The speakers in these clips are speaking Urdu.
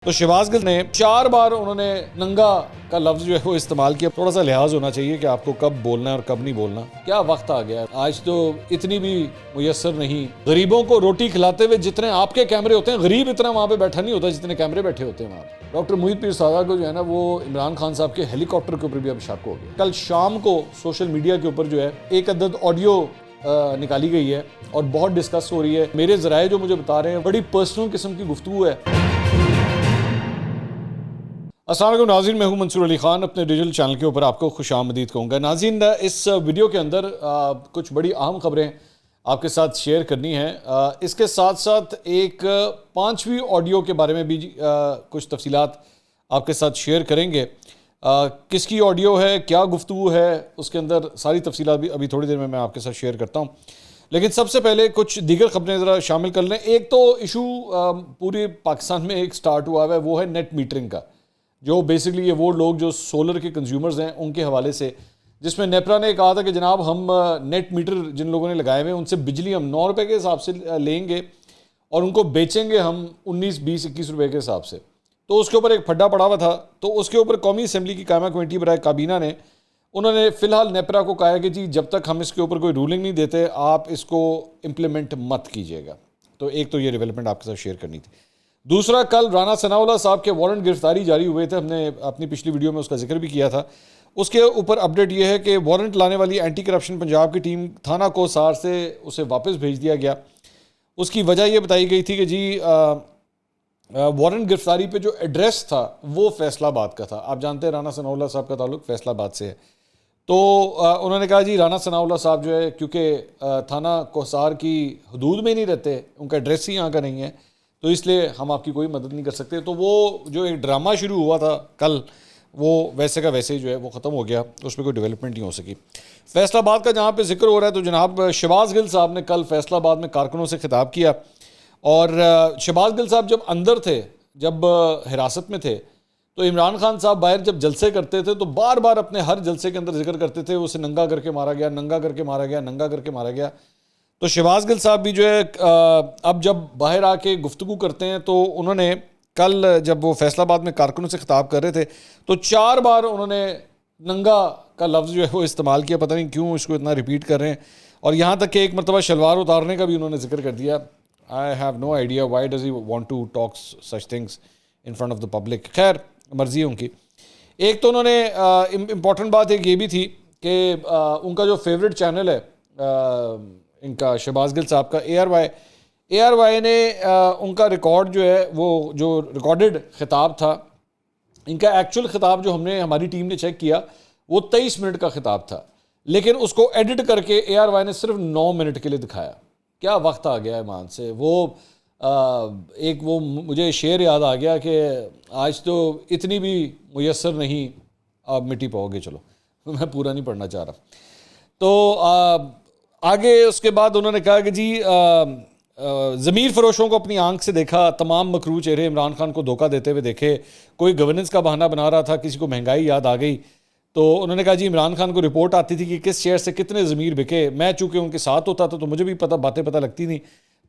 تو شہباز گل نے 4 بار انہوں نے ننگا کا لفظ جو ہے وہ استعمال کیا. تھوڑا سا لحاظ ہونا چاہیے کہ آپ کو کب بولنا ہے اور کب نہیں بولنا. کیا وقت آ گیا ہے, آج تو اتنی بھی میسر نہیں. غریبوں کو روٹی کھلاتے ہوئے جتنے آپ کے کیمرے ہوتے ہیں, غریب اتنا وہاں پہ بیٹھا نہیں ہوتا جتنے کیمرے بیٹھے ہوتے ہیں وہاں پہ. ڈاکٹر محیط پیر سادہ کو جو ہے نا, وہ عمران خان صاحب کے ہیلی کاپٹر کے اوپر بھی اب شک ہو گیا. کل شام کو سوشل میڈیا کے اوپر جو ہے ایک عدد آڈیو نکالی گئی ہے اور بہت ڈسکس ہو رہی ہے. میرے ذرائع جو مجھے بتا رہے ہیں بڑی پرسنل قسم کی گفتگو ہے. السلام علیکم ناظرین, میں ہوں منصور علی خان. اپنے ڈیجیٹل چینل کے اوپر آپ کو خوش آمدید کہوں گا. ناظرین, اس ویڈیو کے اندر کچھ بڑی اہم خبریں آپ کے ساتھ شیئر کرنی ہیں. اس کے ساتھ ساتھ ایک 5ویں آڈیو کے بارے میں بھی کچھ تفصیلات آپ کے ساتھ شیئر کریں گے. کس کی آڈیو ہے, کیا گفتگو ہے, اس کے اندر ساری تفصیلات بھی ابھی تھوڑی دیر میں آپ کے ساتھ شیئر کرتا ہوں. لیکن سب سے پہلے کچھ دیگر خبریں ذرا شامل کر لیں. ایک تو ایشو پورے پاکستان میں ایک سٹارٹ ہوا ہے, وہ ہے نیٹ میٹرنگ کا. جو بیسکلی یہ وہ لوگ جو سولر کے کنزیومرز ہیں ان کے حوالے سے, جس میں نیپرا نے کہا تھا کہ جناب ہم نیٹ میٹر جن لوگوں نے لگائے ہوئے ہیں ان سے بجلی ہم 9 روپے کے حساب سے لیں گے اور ان کو بیچیں گے ہم 19, 20, 21 روپے کے حساب سے. تو اس کے اوپر ایک پھڈا پڑا ہوا تھا. تو اس کے اوپر قومی اسمبلی کی قائمہ کمیٹی برائے کابینہ نے انہوں نے فی الحال نیپرا کو کہا ہے کہ جی جب تک ہم اس کے اوپر کوئی رولنگ نہیں دیتے آپ اس کو امپلیمنٹ مت کیجیے گا. تو ایک تو یہ ڈیولپمنٹ آپ کے ساتھ شیئر کرنی تھی. دوسرا, کل رانا ثناءاللہ صاحب کے وارنٹ گرفتاری جاری ہوئے تھے. ہم نے اپنی پچھلی ویڈیو میں اس کا ذکر بھی کیا تھا. اس کے اوپر اپڈیٹ یہ ہے کہ وارنٹ لانے والی اینٹی کرپشن پنجاب کی ٹیم تھانہ کوسار سے اسے واپس بھیج دیا گیا. اس کی وجہ یہ بتائی گئی تھی کہ جی وارنٹ گرفتاری پہ جو ایڈریس تھا وہ فیصل آباد کا تھا. آپ جانتے ہیں رانا ثناءاللہ صاحب کا تعلق فیصل آباد سے ہے. تو انہوں نے کہا جی رانا ثناءاللہ صاحب جو ہے کیونکہ تھانہ کوسار کی حدود میں نہیں رہتے, ان کا ایڈریس ہی یہاں کا نہیں ہے, تو اس لیے ہم آپ کی کوئی مدد نہیں کر سکتے. تو وہ جو ایک ڈرامہ شروع ہوا تھا کل, وہ ویسے کا ویسے ہی جو ہے وہ ختم ہو گیا. اس پہ کوئی ڈیولپمنٹ نہیں ہو سکی. فیصل آباد کا جہاں پہ ذکر ہو رہا ہے, تو جناب شہباز گل صاحب نے کل فیصل آباد میں کارکنوں سے خطاب کیا. اور شہباز گل صاحب جب اندر تھے, جب حراست میں تھے, تو عمران خان صاحب باہر جب جلسے کرتے تھے تو بار بار اپنے ہر جلسے کے اندر ذکر کرتے تھے اسے ننگا کر کے مارا گیا, ننگا کر کے مارا گیا, ننگا کر کے مارا گیا. تو شہباز گل صاحب بھی جو ہے اب جب باہر آ کے گفتگو کرتے ہیں, تو انہوں نے کل جب وہ فیصل آباد میں کارکنوں سے خطاب کر رہے تھے تو 4 بار انہوں نے ننگا کا لفظ جو ہے وہ استعمال کیا. پتہ نہیں کیوں اس کو اتنا ریپیٹ کر رہے ہیں. اور یہاں تک کہ ایک مرتبہ شلوار اتارنے کا بھی انہوں نے ذکر کر دیا. I have no idea why does he want to talk such things in front of the public. خیر مرضی ہے ان کی. ایک تو انہوں نے امپورٹنٹ بات ایک یہ بھی تھی کہ ان کا جو فیوریٹ چینل ہے ان کا شہباز گل صاحب کا اے آر وائی نے ان کا ریکارڈ جو ہے وہ جو ریکارڈڈ خطاب تھا, ان کا ایکچوئل خطاب جو ہماری ٹیم نے چیک کیا وہ 23 منٹ کا خطاب تھا, لیکن اس کو ایڈٹ کر کے اے آر وائی نے صرف 9 منٹ کے لیے دکھایا. کیا وقت آ گیا ہے مان سے. وہ ایک وہ مجھے شعر یاد آ گیا کہ آج تو اتنی بھی میسر نہیں, آپ مٹی پاؤ گے. چلو میں پورا نہیں پڑھنا چاہ رہا. تو آگے اس کے بعد انہوں نے کہا کہ جی ضمیر فروشوں کو اپنی آنکھ سے دیکھا, تمام مکروہ چہرے عمران خان کو دھوکہ دیتے ہوئے دیکھے. کوئی گورننس کا بہانہ بنا رہا تھا, کسی کو مہنگائی یاد آ گئی. تو انہوں نے کہا جی عمران خان کو رپورٹ آتی تھی کہ کس شہر سے کتنے ضمیر بکے. میں چونکہ ان کے ساتھ ہوتا تھا تو مجھے بھی باتیں پتہ لگتی نہیں.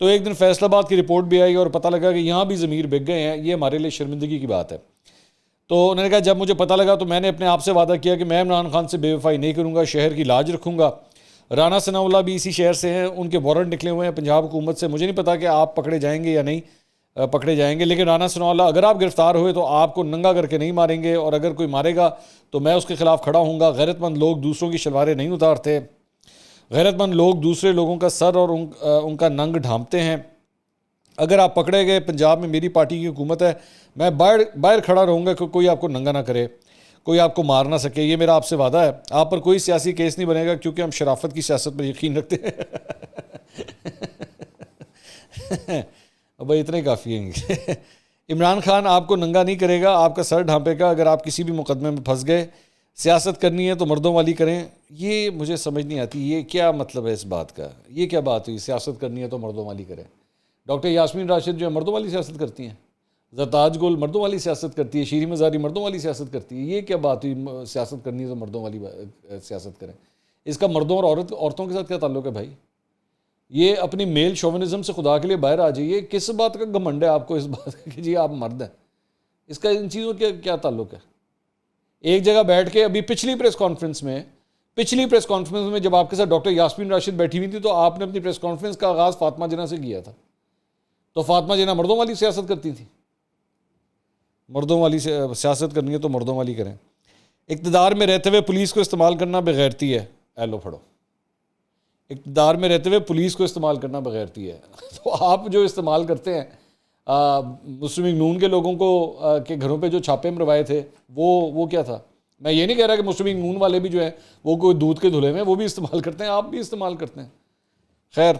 تو ایک دن فیصل آباد کی رپورٹ بھی آئی اور پتہ لگا کہ یہاں بھی ضمیر بک گئے ہیں. یہ ہمارے لیے شرمندگی کی بات ہے. تو انہوں نے کہا جب مجھے پتہ لگا تو میں نے اپنے آپ سے وعدہ کیا کہ میں عمران خان سے بے وفائی نہیں کروں گا, شہر کی لاج رکھوں گا. رانا ثناءاللہ بھی اسی شہر سے ہیں, ان کے وارنٹ نکلے ہوئے ہیں پنجاب حکومت سے. مجھے نہیں پتا کہ آپ پکڑے جائیں گے یا نہیں پکڑے جائیں گے, لیکن رانا ثناءاللہ اگر آپ گرفتار ہوئے تو آپ کو ننگا کر کے نہیں ماریں گے, اور اگر کوئی مارے گا تو میں اس کے خلاف کھڑا ہوں گا. غیرت مند لوگ دوسروں کی شلواریں نہیں اتارتے, غیرت مند لوگ دوسرے لوگوں کا سر اور ان کا ننگ ڈھانپتے ہیں. اگر آپ پکڑے گئے, پنجاب میں میری پارٹی کی حکومت ہے, میں باہر کھڑا رہوں گا کہ کوئی آپ کو ننگا نہ کرے, کوئی آپ کو مار نہ سکے. یہ میرا آپ سے وعدہ ہے. آپ پر کوئی سیاسی کیس نہیں بنے گا کیونکہ ہم شرافت کی سیاست پر یقین رکھتے ہیں. بھائی اتنے کافی ہیں. عمران خان آپ کو ننگا نہیں کرے گا, آپ کا سر ڈھانپے گا. اگر آپ کسی بھی مقدمے میں پھنس گئے, سیاست کرنی ہے تو مردوں والی کریں. یہ مجھے سمجھ نہیں آتی, یہ کیا مطلب ہے اس بات کا. یہ کیا بات ہوئی, سیاست کرنی ہے تو مردوں والی کریں. ڈاکٹر یاسمین راشد جو ہے مردوں والی سیاست کرتی ہیں, زرتاج گل مردوں والی سیاست کرتی ہے, شیریں مزاری مردوں والی سیاست کرتی ہے. یہ کیا بات ہوئی, سیاست کرنی ہے تو مردوں والی سیاست کریں. اس کا مردوں اور عورتوں کے ساتھ کیا تعلق ہے بھائی. یہ اپنی میل شوونزم سے خدا کے لیے باہر آ جائیے. کس بات کا گھمنڈ ہے آپ کو اس بات کا کہ جی آپ مرد ہیں. اس کا ان چیزوں کا کیا تعلق ہے؟ ایک جگہ بیٹھ کے ابھی پچھلی پریس کانفرنس میں جب آپ کے ساتھ ڈاکٹر یاسمین راشد بیٹھی ہوئی تھی تو آپ نے اپنی پریس کانفرنس کا آغاز فاطمہ جناح سے کیا تھا. تو فاطمہ جناح مردوں والی سیاست کرتی تھی. مردوں والی سیاست کرنی ہے تو مردوں والی کریں. اقتدار میں رہتے ہوئے پولیس کو استعمال کرنا بغیرتی ہے. ایلو پڑھو. اقتدار میں رہتے ہوئے پولیس کو استعمال کرنا بغیرتی ہے. تو آپ جو استعمال کرتے ہیں مسلم لیگ نون کے لوگوں کو کے گھروں پہ جو چھاپے مروائے تھے وہ کیا تھا؟ میں یہ نہیں کہہ رہا کہ مسلم لیگ نون والے بھی جو ہیں وہ کوئی دودھ کے دھلے میں وہ بھی استعمال کرتے ہیں, آپ بھی استعمال کرتے ہیں. خیر,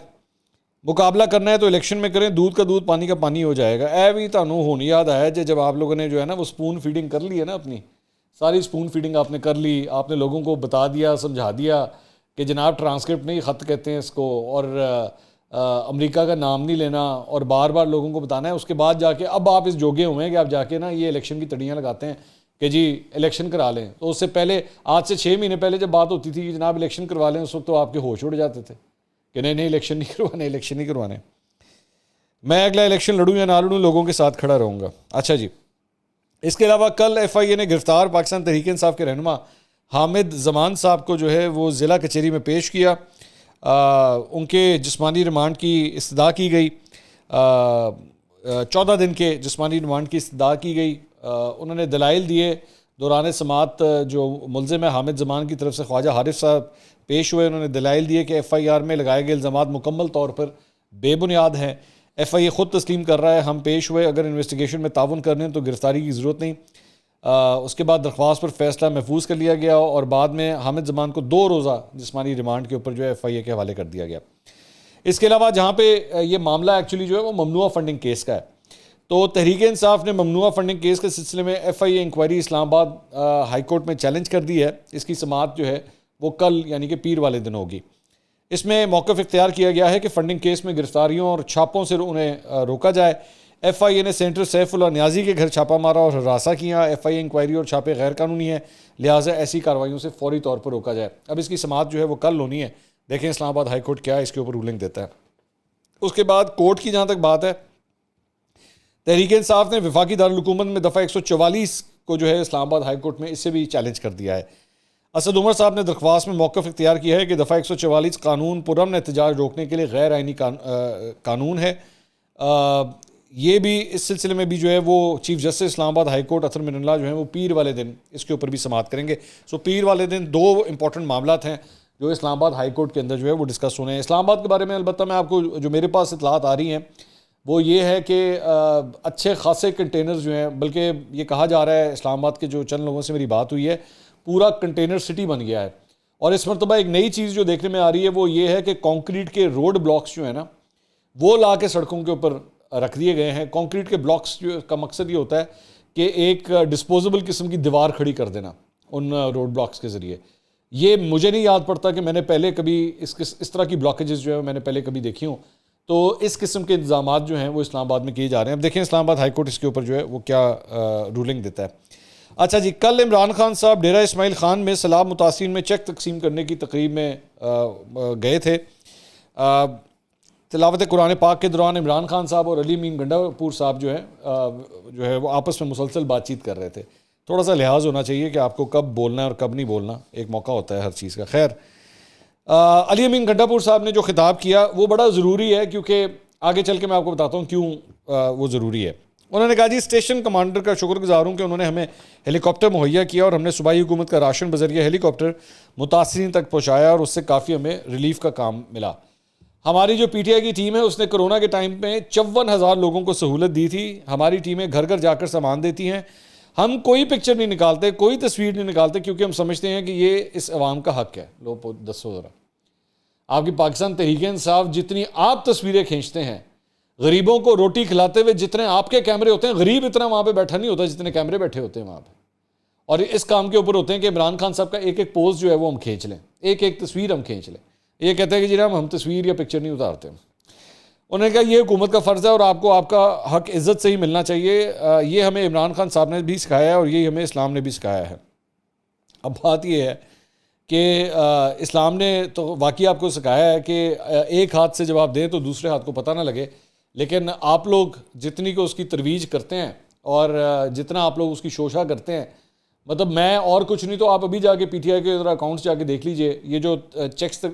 مقابلہ کرنا ہے تو الیکشن میں کریں, دودھ کا دودھ پانی کا پانی ہو جائے گا. اے بھی تانوں ہونی یاد آیا جب آپ لوگوں نے جو ہے نا وہ سپون فیڈنگ کر لی ہے نا, اپنی ساری سپون فیڈنگ آپ نے کر لی, آپ نے لوگوں کو بتا دیا, سمجھا دیا کہ جناب ٹرانسکرپٹ نہیں, خط کہتے ہیں اس کو, اور امریکہ کا نام نہیں لینا, اور بار بار لوگوں کو بتانا ہے. اس کے بعد جا کے اب آپ اس جوگے ہوئے ہیں کہ آپ جا کے نا یہ الیکشن کی تڑیاں لگاتے ہیں کہ جی الیکشن کرا لیں. تو اس سے پہلے, آج سے 6 مہینے پہلے جب بات ہوتی تھی کہ جناب الیکشن کروا لیں, اس وقت تو آپ کے ہوش اڑ جاتے تھے کہ نہیں الیکشن نہیں کروانے. میں اگلا الیکشن لڑوں یا نہ لڑوں, لوگوں کے ساتھ کھڑا رہوں گا. اچھا جی, اس کے علاوہ کل ایف آئی اے نے گرفتار پاکستان تحریک انصاف کے رہنما حامد زمان صاحب کو جو ہے وہ ضلع کچہری میں پیش کیا. ان کے جسمانی ریمانڈ کی استدعا کی گئی, 14 دن کے جسمانی ریمانڈ کی استدعا کی گئی. انہوں نے دلائل دیے دوران سماعت. جو ملزم ہے حامد زمان کی طرف سے خواجہ حارث صاحب پیش ہوئے, انہوں نے دلائل دیے کہ ایف آئی آر میں لگائے گئے الزامات مکمل طور پر بے بنیاد ہیں. ایف آئی اے خود تسلیم کر رہا ہے ہم پیش ہوئے, اگر انویسٹیگیشن میں تعاون کرنے تو گرفتاری کی ضرورت نہیں. اس کے بعد درخواست پر فیصلہ محفوظ کر لیا گیا اور بعد میں حامد زمان کو 2 روزہ جسمانی ریمانڈ کے اوپر جو ہے ایف آئی اے کے حوالے کر دیا گیا. اس کے علاوہ جہاں پہ یہ معاملہ ایکچولی جو ہے وہ ممنوعہ فنڈنگ کیس کا ہے, تو تحریک انصاف نے ممنوعہ فنڈنگ کیس کے سلسلے میں ایف آئی اے انکوائری اسلام آباد ہائی کورٹ میں چیلنج کر دی ہے. اس کی سماعت جو ہے وہ کل یعنی کہ پیر والے دن ہوگی. اس میں موقف اختیار کیا گیا ہے کہ فنڈنگ کیس میں گرفتاریوں اور چھاپوں سے انہیں روکا جائے. ایف آئی اے نے سینیٹر سیف اللہ نیازی کے گھر چھاپہ مارا اور ہراساں کیا. ایف آئی اے انکوائری اور چھاپے غیر قانونی ہیں, لہٰذا ایسی کارروائیوں سے فوری طور پر روکا جائے. اب اس کی سماعت جو ہے وہ کل ہونی ہے. دیکھیں اسلام آباد ہائی کورٹ کیا اس کے اوپر رولنگ دیتا ہے. اس کے بعد کورٹ کی جہاں تک بات ہے, تحریک انصاف نے وفاقی دارالحکومت میں دفعہ 144 کو جو ہے اسلام آباد ہائی کورٹ میں اس سے بھی چیلنج کر دیا ہے. اسد عمر صاحب نے درخواست میں موقف اختیار کیا ہے کہ دفعہ 144 قانون پرامن احتجاج روکنے کے لیے غیر آئینی قانون ہے. یہ بھی اس سلسلے میں بھی جو ہے وہ چیف جسٹس اسلام آباد ہائی کورٹ اطہر من اللہ جو ہیں وہ پیر والے دن اس کے اوپر بھی سماعت کریں گے. سو پیر والے دن 2 امپورٹنٹ معاملات ہیں جو اسلام آباد ہائی کورٹ کے اندر جو ہے وہ ڈسکس ہونے ہیں. اسلام آباد کے بارے میں البتہ میں آپ کو جو میرے پاس اطلاعات آ رہی ہیں وہ یہ ہے کہ اچھے خاصے کنٹینرز جو ہیں, بلکہ یہ کہا جا رہا ہے اسلام آباد کے جو چند لوگوں سے میری بات ہوئی ہے, پورا کنٹینر سٹی بن گیا ہے. اور اس مرتبہ ایک نئی چیز جو دیکھنے میں آ رہی ہے وہ یہ ہے کہ کانکریٹ کے روڈ بلاکس جو ہیں نا وہ لا کے سڑکوں کے اوپر رکھ دیے گئے ہیں. کانکریٹ کے بلاکس جو کا مقصد یہ ہوتا ہے کہ ایک ڈسپوزیبل قسم کی دیوار کھڑی کر دینا ان روڈ بلاکس کے ذریعے. یہ مجھے نہیں یاد پڑتا کہ میں نے پہلے کبھی اس طرح کی بلاکیجز جو ہے میں نے پہلے کبھی دیکھی ہوں. تو اس قسم کے انتظامات جو ہیں وہ اسلام آباد میں کیے جا رہے ہیں. اب دیکھیں اسلام آباد ہائی کورٹ اس کے اوپر جو ہے وہ کیا رولنگ دیتا ہے. اچھا جی, کل عمران خان صاحب ڈیرہ اسماعیل خان میں سیلاب متاثرین میں چیک تقسیم کرنے کی تقریب میں گئے تھے. تلاوت قرآن پاک کے دوران عمران خان صاحب اور علی امین گنڈا پور صاحب جو ہے وہ آپس میں مسلسل بات چیت کر رہے تھے. تھوڑا سا لحاظ ہونا چاہیے کہ آپ کو کب بولنا ہے اور کب نہیں بولنا, ایک موقع ہوتا ہے ہر چیز کا. خیر, علی امین گنڈا پور صاحب نے جو خطاب کیا وہ بڑا ضروری ہے, کیونکہ آگے چل کے میں آپ کو بتاتا ہوں کیوں وہ ضروری ہے. انہوں نے کہا جی اسٹیشن کمانڈر کا شکر گزار ہوں کہ انہوں نے ہمیں ہیلی کاپٹر مہیا کیا اور ہم نے صوبائی حکومت کا راشن بذریعہ ہیلی کاپٹر متاثرین تک پہنچایا اور اس سے کافی ہمیں ریلیف کا کام ملا. ہماری جو پی ٹی آئی کی ٹیم ہے اس نے کرونا کے ٹائم میں 54,000 لوگوں کو سہولت دی تھی. ہماری ٹیمیں گھر گھر جا کر سامان دیتی ہیں. ہم کوئی پکچر نہیں نکالتے, کوئی تصویر نہیں نکالتے, کیونکہ ہم سمجھتے ہیں کہ یہ اس عوام کا حق ہے. لو دسو ذرا, آپ کی پاکستان تحریک انصاف جتنی آپ تصویریں کھینچتے ہیں, غریبوں کو روٹی کھلاتے ہوئے جتنے آپ کے کیمرے ہوتے ہیں, غریب اتنا وہاں پہ بیٹھا نہیں ہوتا جتنے کیمرے بیٹھے ہوتے ہیں وہاں پہ. اور اس کام کے اوپر ہوتے ہیں کہ عمران خان صاحب کا ایک ایک پوز جو ہے وہ ہم کھینچ لیں, ایک ایک تصویر ہم کھینچ لیں. یہ کہتے ہیں کہ جناب ہم تصویر یا پکچر نہیں اتارتے. انہوں نے کہا یہ حکومت کا فرض ہے اور آپ کو آپ کا حق عزت سے ہی ملنا چاہیے. یہ ہمیں عمران خان صاحب نے بھی سکھایا ہے اور یہی ہمیں اسلام نے بھی سکھایا ہے. اب بات یہ ہے کہ اسلام نے تو واقعی آپ کو سکھایا ہے کہ ایک ہاتھ سے جب آپ دیں تو دوسرے ہاتھ کو پتہ نہ لگے, لیکن آپ لوگ جتنی کو اس کی ترویج کرتے ہیں اور جتنا آپ لوگ اس کی شوشہ کرتے ہیں، مطلب میں اور کچھ نہیں تو آپ ابھی جا کے پی ٹی آئی کے ذرا اکاؤنٹس جا کے دیکھ لیجئے، یہ جو چیکس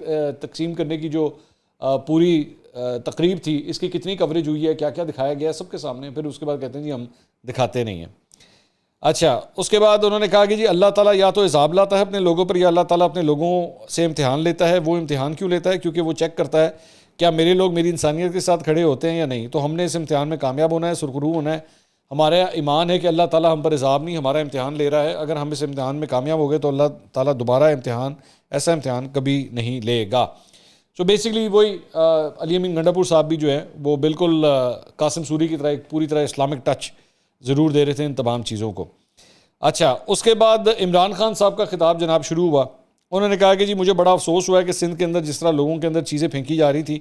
تقسیم کرنے کی جو پوری تقریب تھی، اس کی کتنی کوریج ہوئی ہے، کیا کیا دکھایا گیا سب کے سامنے، پھر اس کے بعد کہتے ہیں جی ہم دکھاتے نہیں ہیں۔ اچھا، اس کے بعد انہوں نے کہا کہ جی اللہ تعالیٰ یا تو عذاب لاتا ہے اپنے لوگوں پر، یا اللہ تعالیٰ اپنے لوگوں سے امتحان لیتا ہے۔ وہ امتحان کیوں لیتا ہے؟ کیونکہ وہ چیک کرتا ہے کیا میرے لوگ میری انسانیت کے ساتھ کھڑے ہوتے ہیں یا نہیں۔ تو ہم نے اس امتحان میں کامیاب ہونا ہے، سرخرو ہونا ہے۔ ہمارا ایمان ہے کہ اللہ تعالیٰ ہم پر عذاب نہیں، ہمارا امتحان لے رہا ہے۔ اگر ہم اس امتحان میں کامیاب ہو گئے تو اللہ تعالیٰ دوبارہ ایسا امتحان کبھی نہیں لے گا۔ سو بیسکلی وہی علی امین گنڈا پور صاحب بھی جو ہے وہ بالکل قاسم سوری کی طرح ایک پوری طرح اسلامک ٹچ ضرور دے رہے تھے ان تمام چیزوں کو۔ اچھا، اس کے بعد عمران خان صاحب کا خطاب جناب شروع ہوا۔ انہوں نے کہا کہ جی مجھے بڑا افسوس ہوا ہے کہ سندھ کے اندر جس طرح لوگوں کے اندر چیزیں پھینکی جا رہی تھی،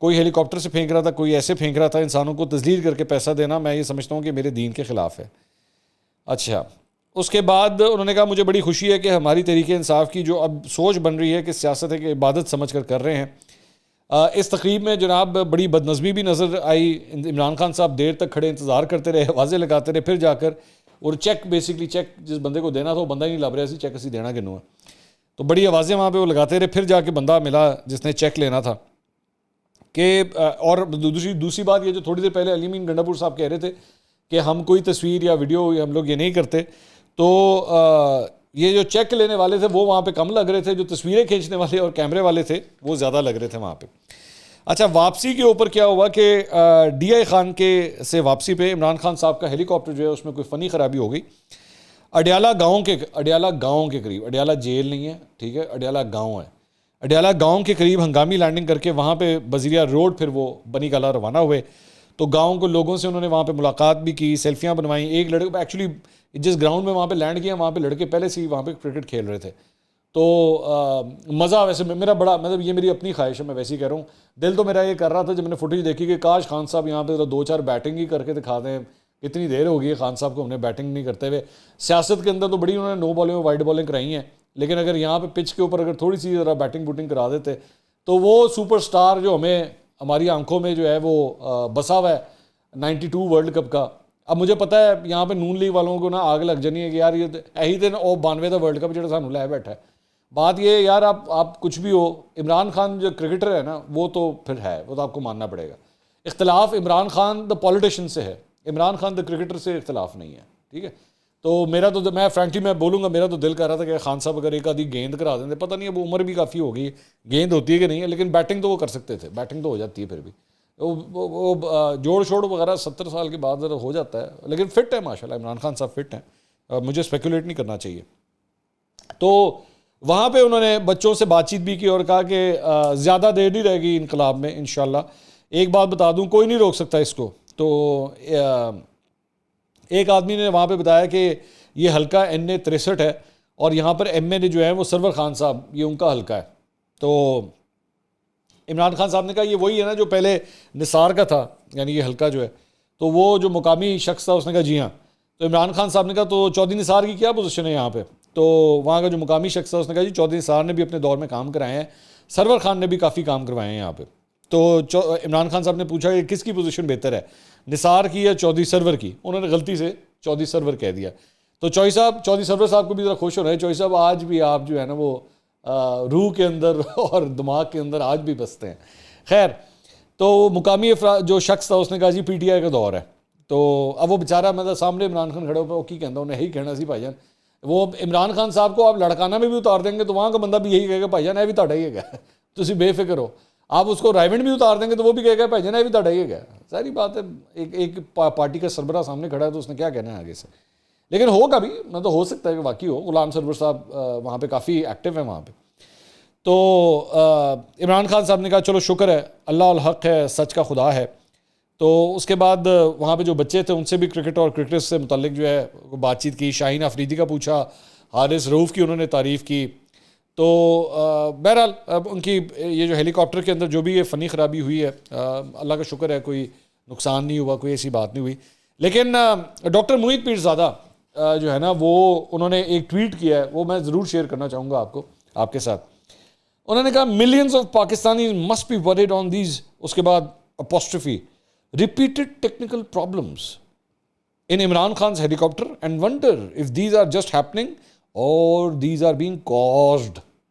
کوئی ہیلی کاپٹر سے پھینک رہا تھا، کوئی ایسے پھینک رہا تھا، انسانوں کو تذلیل کر کے پیسہ دینا، میں یہ سمجھتا ہوں کہ میرے دین کے خلاف ہے۔ اچھا، اس کے بعد انہوں نے کہا مجھے بڑی خوشی ہے کہ ہماری تحریک انصاف کی جو اب سوچ بن رہی ہے کہ سیاست ہے کہ عبادت سمجھ کر رہے ہیں۔ اس تقریب میں جناب بڑی بدنظمی بھی نظر آئی۔ عمران خان صاحب دیر تک کھڑے انتظار کرتے رہے، آوازیں لگاتے رہے، پھر جا کر اور چیک چیک جس بندے کو دینا تھا وہ بندہ ہی نہیں لب رہا سی، چیک اسی دینا کنوں ہے، تو بڑی آوازیں وہاں پہ وہ لگاتے رہے، پھر جا کے بندہ ملا جس نے چیک لینا تھا کہ اور دوسری بات یہ جو تھوڑی دیر پہلے علی امین گنڈا پور صاحب کہہ رہے تھے کہ ہم کوئی تصویر یا ویڈیو ہم لوگ یہ نہیں کرتے، تو یہ جو چیک لینے والے تھے وہ وہاں پہ کم لگ رہے تھے، جو تصویریں کھینچنے والے اور کیمرے والے تھے وہ زیادہ لگ رہے تھے وہاں پہ۔ اچھا، واپسی کے اوپر کیا ہوا کہ ڈی آئی خان کے سے واپسی پہ عمران خان صاحب کا ہیلی کاپٹر جو ہے اس میں کوئی فنی خرابی ہو گئی۔ اڈیالہ گاؤں کے قریب، اڈیالہ جیل نہیں ہے، ٹھیک ہے، اڈیالہ گاؤں ہے، اڈیالہ گاؤں کے قریب ہنگامی لینڈنگ کر کے وہاں پہ بزیریا روڈ پھر وہ بنی کالا روانہ ہوئے۔ تو گاؤں کو لوگوں سے انہوں نے وہاں پہ ملاقات بھی کی، سیلفیاں بنوائیں۔ ایک لڑکے ایکچولی جس گراؤنڈ میں وہاں پہ لینڈ کیا وہاں پہ لڑکے پہلے سے ہی وہاں پہ کرکٹ کھیل رہے تھے، تو مزہ ویسے میرا بڑا مطلب یہ میری اپنی خواہش ہے، میں ویسے ہی کہہ رہا ہوں، دل تو میرا یہ کر رہا تھا جب میں نے فوٹیج دیکھی کہ کاش خان صاحب یہاں پہ 2-4 بیٹنگ ہی کر کے دکھا دیں۔ اتنی دیر ہو گئی ہے خان صاحب کو ہم نے بیٹنگ نہیں کرتے ہوئے۔ سیاست کے اندر تو بڑی انہوں نے نو بالنگ وائڈ بالنگ کرائی ہیں، لیکن اگر یہاں پہ پچ کے اوپر اگر تھوڑی سی ذرا بیٹنگ بوٹنگ کرا دیتے تو وہ سپر سٹار جو ہماری آنکھوں میں جو ہے وہ بسا ہوا ہے 92 ورلڈ کپ کا۔ اب مجھے پتہ ہے یہاں پہ نون لیگ والوں کو نا آگ لگ جانی ہے کہ یار یہ یہی دن 92 کا ورلڈ کپ جو سانو لے بیٹھا ہے۔ بات یہ یار آپ کچھ بھی ہو، عمران خان جو کرکٹر ہے نا وہ تو پھر ہے، وہ تو آپ کو ماننا پڑے گا۔ اختلاف عمران خان دا پولیٹیشین سے ہے، عمران خان دا کرکٹر سے اختلاف نہیں ہے، ٹھیک ہے۔ تو میں فرینکلی میں بولوں گا، میرا تو دل کر رہا تھا کہ خان صاحب اگر ایک آدھی گیند کرا دیں، پتہ نہیں اب عمر بھی کافی ہو گئی، گیند ہوتی ہے کہ نہیں ہے، لیکن بیٹنگ تو وہ کر سکتے تھے، بیٹنگ تو ہو جاتی ہے پھر بھی۔ وہ جوڑ چھوڑ وغیرہ 70 سال کے بعد ہو جاتا ہے، لیکن فٹ ہے ماشاءاللہ، عمران خان صاحب فٹ ہیں، مجھے اسپیکولیٹ نہیں کرنا چاہیے۔ تو وہاں پہ انہوں نے بچوں سے بات چیت بھی کی اور کہا کہ زیادہ دیر نہیں رہے گی انقلاب میں انشاءاللہ۔ ایک بات بتا دوں، کوئی نہیں روک سکتا اس کو۔ تو ایک آدمی نے وہاں پہ بتایا کہ یہ حلقہ NA 63 ہے اور یہاں پر MA نے جو ہے وہ سرور خان صاحب، یہ ان کا حلقہ ہے۔ تو عمران خان صاحب نے کہا یہ وہی ہے نا جو پہلے نثار کا تھا، یعنی یہ حلقہ جو ہے، تو وہ جو مقامی شخص تھا اس نے کہا جی ہاں۔ تو عمران خان صاحب نے کہا تو چودھری نثار کی کیا پوزیشن ہے یہاں پہ؟ تو وہاں کا جو مقامی شخص تھا اس نے کہا جی چودھری نثار نے بھی اپنے دور میں کام کرائے ہیں، سرور خان نے بھی کافی کام کروائے ہیں یہاں پہ۔ تو عمران خان صاحب نے پوچھا کہ کس کی پوزیشن بہتر ہے، نثار کی یا چودھری سرور کی؟ انہوں نے غلطی سے چودھری سرور کہہ دیا۔ تو چودھری سرور صاحب کو بھی ذرا خوش ہو رہے ہیں، چودھری صاحب آج بھی آپ جو ہے نا وہ روح کے اندر اور دماغ کے اندر آج بھی بستے ہیں۔ خیر، تو مقامی جو شخص تھا اس نے کہا جی PTI کا دور ہے۔ تو اب وہ بیچارہ مطلب سامنے عمران خان کھڑے ہو پہ کی کہنا، انہیں یہی کہنا سی بھائی جان، وہ عمران خان صاحب کو آپ لڑکانہ میں بھی اتار دیں گے تو وہاں کا بندہ بھی یہی کہے گا بھائی جان یہ بھی تاڑا ہی ہے گا، تسی بے فکر ہو۔ آپ اس کو رائیونڈ بھی اتار دیں گے تو وہ بھی کہے گا بھائی جان یہ بھی تاڑا ہی ہے گا۔ ساری بات ہے، ایک پارٹی کا سربراہ سامنے کھڑا ہے تو اس نے کیا کہنا ہے آگے سے، لیکن ہوگا بھی، مطلب ہو سکتا ہے کہ واقعی ہو۔ غلام سرور صاحب وہاں پہ کافی ایکٹیو ہیں وہاں پہ۔ تو عمران خان صاحب نے کہا چلو شکر ہے، اللہ الحق ہے، سچ کا خدا ہے۔ تو اس کے بعد وہاں پہ جو بچے تھے ان سے بھی کرکٹ اور کرکٹ سے متعلق جو ہے بات چیت کی، شاہین آفریدی کا پوچھا، حارث رؤوف کی انہوں نے تعریف کی۔ تو بہرحال اب ان کی یہ جو ہیلی کاپٹر کے اندر جو بھی یہ فنی خرابی ہوئی ہے، اللہ کا شکر ہے کوئی نقصان نہیں ہوا، کوئی ایسی بات نہیں ہوئی۔ لیکن ڈاکٹر محیط پیرزادہ جو ہے نا وہ انہوں نے ایک ٹویٹ کیا ہے، وہ میں ضرور شیئر کرنا چاہوں گا آپ کے ساتھ۔ انہوں نے کہا millions of Pakistani must be word on these, اس کے بعد apostrophe repeated technical problems in Imran Khan's helicopter and wonder if these are just happening or these are being caused